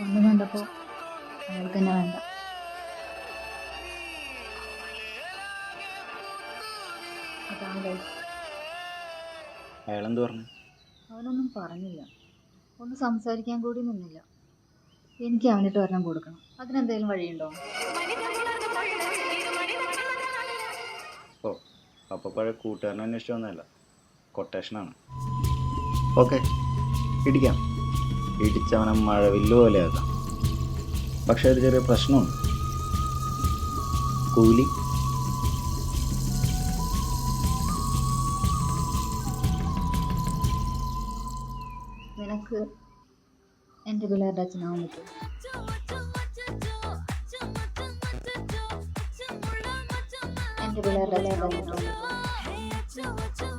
ഒന്നും കണ്ടപ്പോൾ അയാൾക്ക് തന്നെ വേണ്ട. അതാണ് ലൈഫ്. അയാളെന്ത് പറഞ്ഞു? അവനൊന്നും പറഞ്ഞില്ല, ഒന്ന് സംസാരിക്കാൻ കൂടി നിന്നില്ല. എനിക്ക് അവനിട്ട് ഒരെണ്ണം കൊടുക്കണം. അതിനെന്തെങ്കിലും വഴിയുണ്ടോ? ഓ, അപ്പോൾ പഴയ കൂട്ടുകാരനെ അന്വേഷിച്ച് വന്നതല്ല, കൊട്ടേഷനാണ്. ഓക്കെ, ഇടിക്കാം. ഇടിച്ചവനെ മഴവില്ല് പോലെയാക്കാം. പക്ഷെ ഒരു ചെറിയ പ്രശ്നമുണ്ട്. കൂലി നിനക്ക് എൻ്റെ പിള്ളേരുടെ അച്ഛനാവാൻ പറ്റുമോ? എൻ്റെ പിള്ളേരുടെ അച്ഛനാവാൻ പറ്റുമോ?